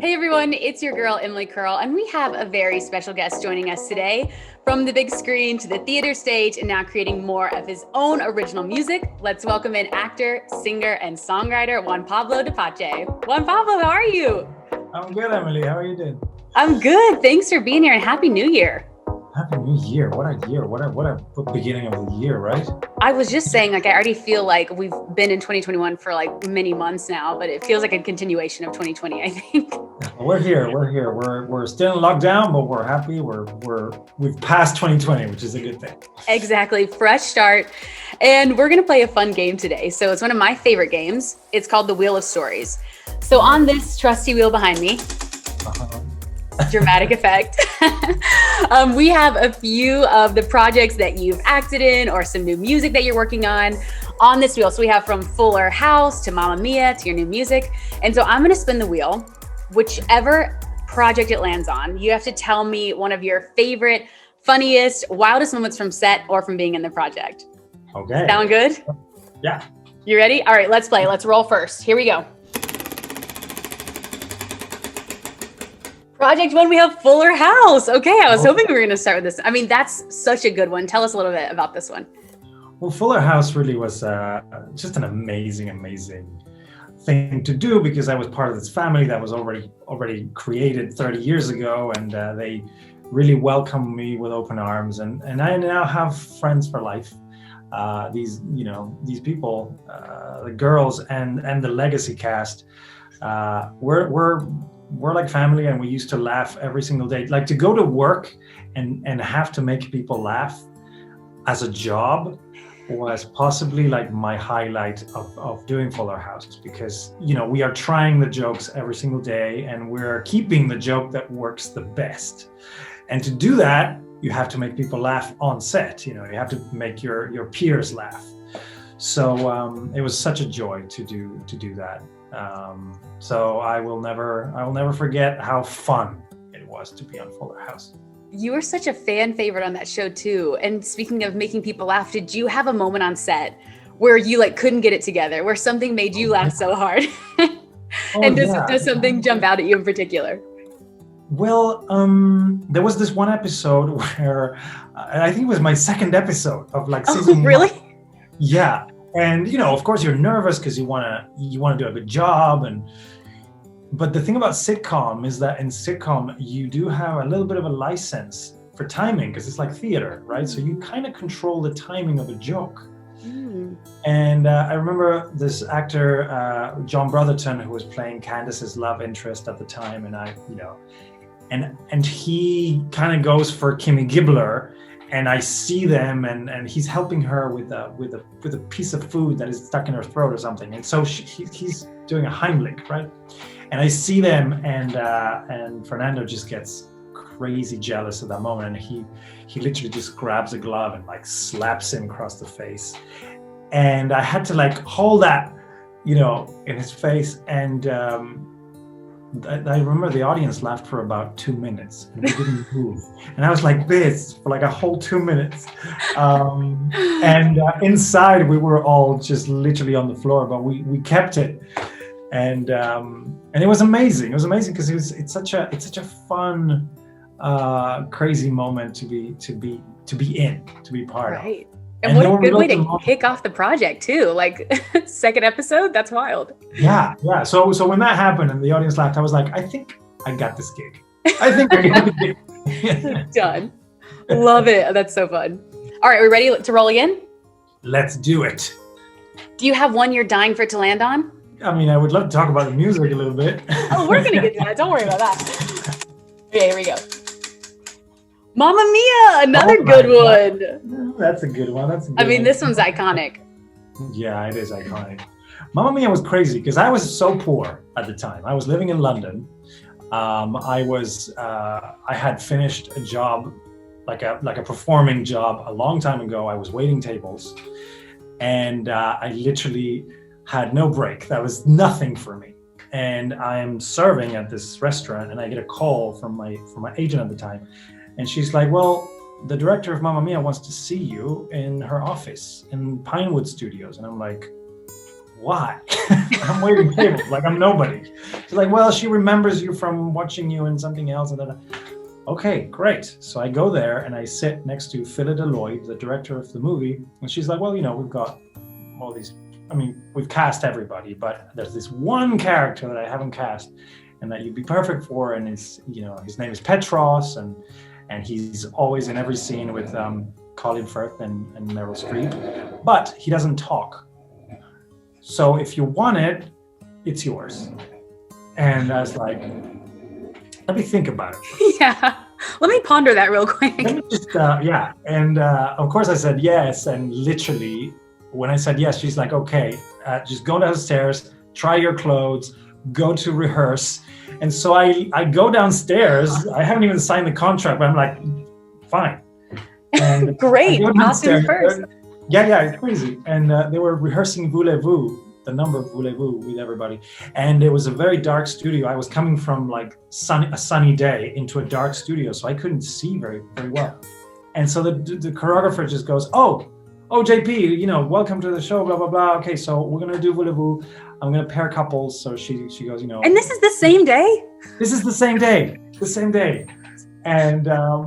Hey everyone, it's your girl Emily Curl, and we have a very special guest joining us today. From the big screen to the theater stage and now creating more of his own original music, let's welcome in actor, singer, and songwriter Juan Pablo Di Pace. Juan Pablo, how are you? I'm good, Emily. How are you doing? I'm good. Thanks for being here and Happy New Year. Happy New Year. What a year. What a beginning of the year, right? I was just saying, I already feel like we've been in 2021 for many months now, but it feels like a continuation of 2020, I think. We're here. We're still in lockdown, but we're happy. We've passed 2020, which is a good thing. Exactly. Fresh start. And we're going to play a fun game today. So it's one of my favorite games. It's called the Wheel of Stories. So on this trusty wheel behind me, dramatic effect, we have a few of the projects that you've acted in or some new music that you're working on this wheel. So we have from Fuller House to Mamma Mia to your new music. And so I'm going to spin the wheel. Whichever project it lands on, you have to tell me one of your favorite, funniest, wildest moments from set or from being in the project. Okay. Sound good? Yeah. You ready? All right, let's play. Let's roll first. Here we go. Project one, we have Fuller House. Okay, I was hoping we were going to start with this. I mean, that's such a good one. Tell us a little bit about this one. Well, Fuller House really was just an amazing thing to do, because I was part of this family that was already created 30 years ago, and they really welcomed me with open arms, and I now have friends for life. These people, the girls and the legacy cast, we're like family, and we used to laugh every single day. Like, to go to work and have to make people laugh as a job was possibly like my highlight of doing Fuller House, because we are trying the jokes every single day, and we're keeping the joke that works the best. And to do that, you have to make people laugh on set. You have to make your peers laugh. So it was such a joy to do that. So I will never forget how fun it was to be on Fuller House. You were such a fan favorite on that show too. And speaking of making people laugh, did you have a moment on set where you couldn't get it together, where something made you laugh so hard? And does something jump out at you in particular? Well, there was this one episode where I think it was my second episode of season really? 1. Yeah. And of course you're nervous because you want to do a good job, but the thing about sitcom is that in sitcom you do have a little bit of a license for timing, because it's like theater, right? So you kind of control the timing of a joke. And I remember this actor, John Brotherton, who was playing Candace's love interest at the time, and he kind of goes for Kimmy Gibbler. And I see them, and he's helping her with a piece of food that is stuck in her throat or something. And so he's doing a Heimlich, right? And I see them, and Fernando just gets crazy jealous at that moment, and he literally just grabs a glove and slaps him across the face. And I had to hold that, in his face, and I remember the audience laughed for about 2 minutes, and they didn't move. And I was like this for a whole 2 minutes. And inside we were all just literally on the floor, but we kept it. And it was amazing. It was amazing because it's such a fun, crazy moment to be part of. Right. And what a good way to kick off the project too. Second episode, that's wild. Yeah. So when that happened and the audience laughed, I was like, I think I got this gig. I think I got the gig. Done. Love it. That's so fun. All right, we ready to roll again? Let's do it. Do you have one you're dying for it to land on? I mean, I would love to talk about the music a little bit. Oh, we're going to get to that. Don't worry about that. Okay, here we go. Mamma Mia, another good one. That's a good one. This one's iconic. Yeah, it is iconic. Mamma Mia was crazy because I was so poor at the time. I was living in London. I had finished a job, like a performing job, a long time ago. I was waiting tables, and I literally had no break. That was nothing for me. And I am serving at this restaurant, and I get a call from my agent at the time. And she's like, well, the director of Mamma Mia wants to see you in her office in Pinewood Studios. And I'm like, why? I'm waiting tables, I'm nobody. She's like, well, she remembers you from watching you in something else. And then, okay, great. So I go there and I sit next to Phyllis Lloyd, the director of the movie. And she's like, well, we've got all these, we've cast everybody, but there's this one character that I haven't cast and that you'd be perfect for. And his name is Petros, and he's always in every scene with Colin Firth and Meryl Streep, but he doesn't talk. So if you want it, it's yours. And I was like, let me think about it. Yeah, let me ponder that real quick. Let me just, And of course I said yes. And literally when I said yes, she's like, okay, just go downstairs, try your clothes, go to rehearse. And so I go downstairs. I haven't even signed the contract, but I'm like, fine. And great, Austin first. Yeah, it's crazy. And they were rehearsing Voulez-Vous, the number of Voulez-Vous with everybody. And it was a very dark studio. I was coming from like a sunny day into a dark studio, so I couldn't see very, very well. And so the choreographer just goes, oh, JP, welcome to the show, blah, blah, blah. Okay, so we're going to do Voulez-Vous. I'm going to pair couples. So she goes, And this is the same day? This is the same day. And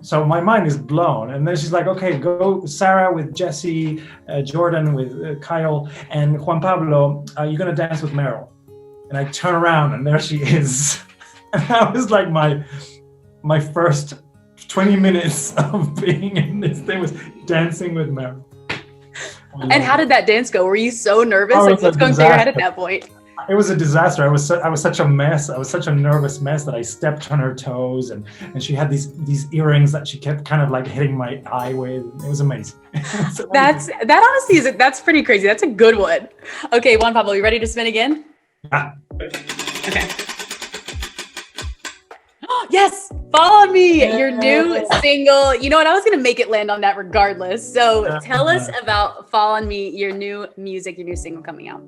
so my mind is blown. And then she's like, okay, go Sarah with Jesse, Jordan with Kyle, and Juan Pablo, you're going to dance with Meryl. And I turn around and there she is. And that was like my first 20 minutes of being in this thing was dancing with Meryl. And how did that dance go? Were you so nervous? Like, what's going through your head at that point? It was a disaster. I was such a mess. I was such a nervous mess that I stepped on her toes, and she had these earrings that she kept kind of like hitting my eye with. It was amazing. That's pretty crazy. That's a good one. Okay, Juan Pablo, you ready to spin again? Yeah. Okay. Yes, Follow Me, your new single. You know what? I was going to make it land on that regardless. So tell us about Fall on Me, your new music, your new single coming out.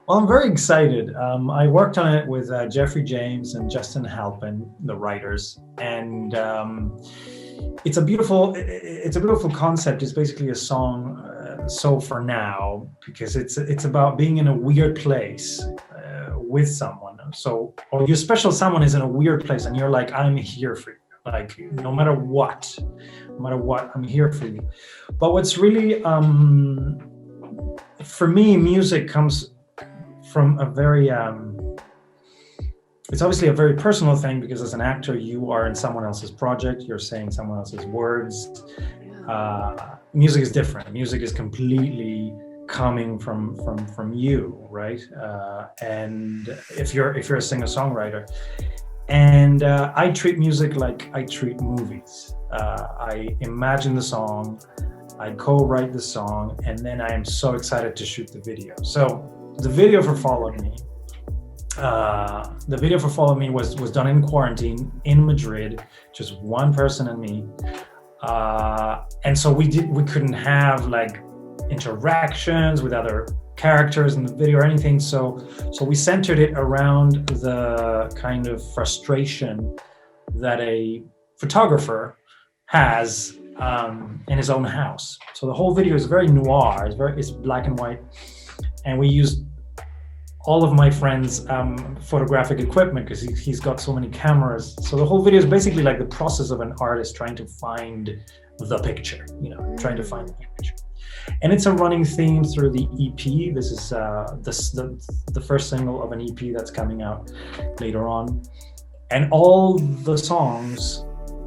Well, I'm very excited. I worked on it with Jeffrey James and Justin Halpin, the writers, and it's a beautiful concept. It's basically a song, So For Now, because it's about being in a weird place with someone. Or your special someone is in a weird place, and you're like, I'm here for you. Like, no matter what, I'm here for you. But what's really, for me, music comes from a very, it's obviously a very personal thing, because as an actor, you are in someone else's project, you're saying someone else's words. Music is different. Music is completely coming from you, right? And if you're a singer-songwriter, and I treat music like I treat movies. I imagine the song, I co-write the song, and then I am so excited to shoot the video. So the video for Follow Me was done in quarantine in Madrid, just one person and me. And so we couldn't have like interactions with other characters in the video or anything. So we centered it around the kind of frustration that a photographer has in his own house. So the whole video is very noir. It's black and white, and we used all of my friend's photographic equipment because he's got so many cameras. So the whole video is basically like the process of an artist trying to find the picture, trying to find the picture. And it's a running theme through the EP. This is the first single of an EP that's coming out later on. And all the songs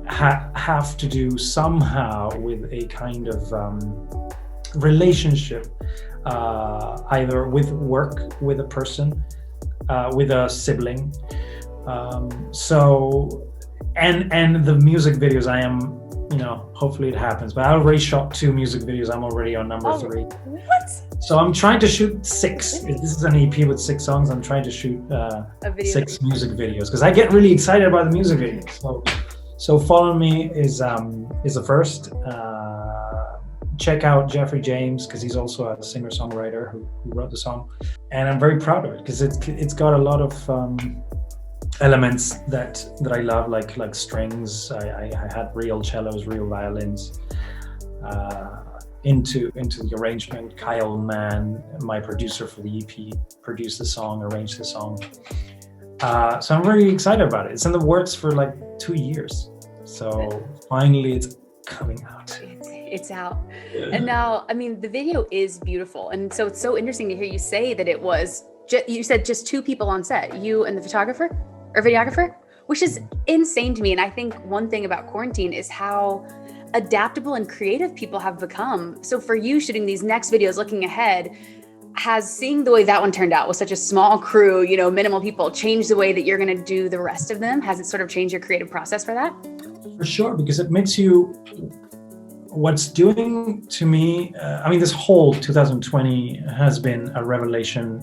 have to do somehow with a kind of relationship, either with work, with a person, with a sibling. And the music videos, I am, hopefully it happens, but I already shot 2 music videos. I'm already on number 3. What? So I'm trying to shoot 6. This is an EP with 6 songs. I'm trying to shoot 6 music videos because I get really excited about the music videos. So Follow Me is a first. Check out Jeffrey James because he's also a singer-songwriter who wrote the song, and I'm very proud of it because it's got a lot of elements that I love, like strings. I had real cellos, real violins into the arrangement. Kyle Mann, my producer for the EP, produced the song, arranged the song. So I'm very excited about it. It's in the works for like 2 years. So finally it's coming out. It's out. And now, I mean, the video is beautiful. And so it's so interesting to hear you say that it was, you said just 2 people on set, you and the photographer or videographer, which is insane to me. And I think one thing about quarantine is how adaptable and creative people have become. So for you shooting these next videos, looking ahead, has seeing the way that one turned out with such a small crew, you know, minimal people, changed the way that you're going to do the rest of them? Has it sort of changed your creative process for that? For sure, because it makes you, what's doing to me, I mean, this whole 2020 has been a revelation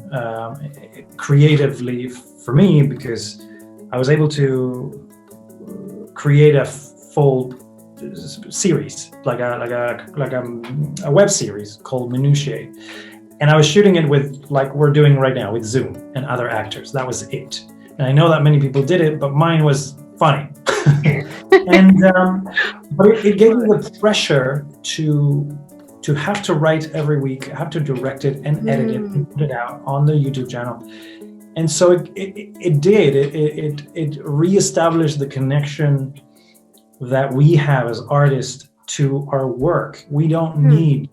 creatively for me, because I was able to create a full series, like a web series called Minutiae. And I was shooting it with, like we're doing right now, with Zoom and other actors. That was it. And I know that many people did it, but mine was funny. And but it gave me the pressure to have to write every week, have to direct it and edit it and put it out on the YouTube channel. And so it reestablished the connection that we have as artists to our work. We don't need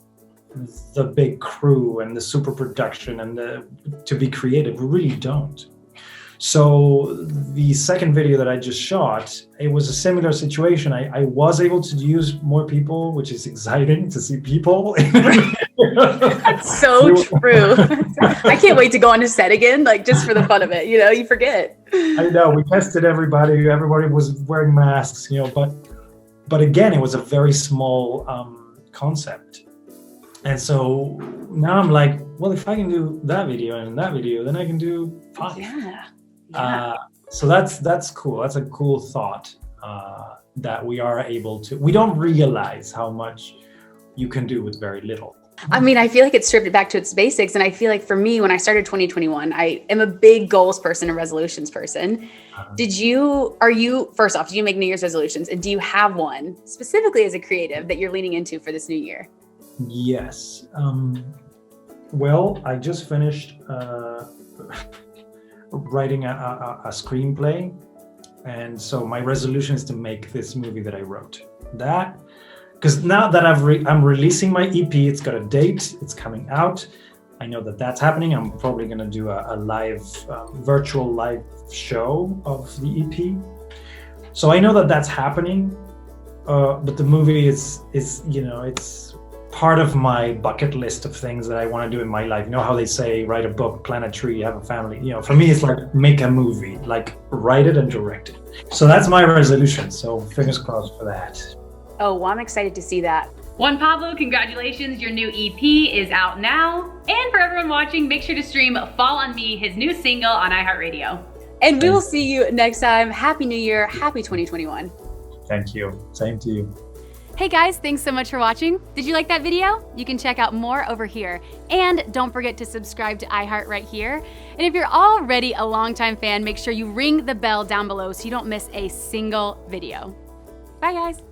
the big crew and the super production and to be creative. We really don't. So the second video that I just shot, it was a similar situation. I was able to use more people, which is exciting to see people. That's so true. I can't wait to go on a set again, like just for the fun of it. You know, you forget. I know, we tested everybody. Everybody was wearing masks, you know, but again, it was a very small concept. And so now I'm like, well, if I can do that video and that video, then I can do 5. Yeah. So that's cool. That's a cool thought, that we are able to. We don't realize how much you can do with very little. I mean, I feel like it stripped it back to its basics. And I feel like for me, when I started 2021, I am a big goals person and resolutions person. First off, did you make New Year's resolutions? And do you have one specifically as a creative that you're leaning into for this new year? Yes. Well, I just finished writing a screenplay. And so my resolution is to make this movie that I wrote. Because now that I'm releasing my EP, it's got a date, it's coming out. I know that that's happening. I'm probably going to do a live, virtual live show of the EP. So I know that that's happening. But the movie is, you know, it's part of my bucket list of things that I want to do in my life. You know how they say, write a book, plant a tree, have a family. You know, for me, it's like make a movie, like write it and direct it. So that's my resolution. So fingers crossed for that. Oh, well, I'm excited to see that. Juan Pablo, congratulations. Your new EP is out now. And for everyone watching, make sure to stream Fall on Me, his new single on iHeartRadio. And we will see you next time. Happy New Year. Happy 2021. Thank you. Same to you. Hey guys, thanks so much for watching. Did you like that video? You can check out more over here. And don't forget to subscribe to iHeart right here. And if you're already a longtime fan, make sure you ring the bell down below so you don't miss a single video. Bye guys.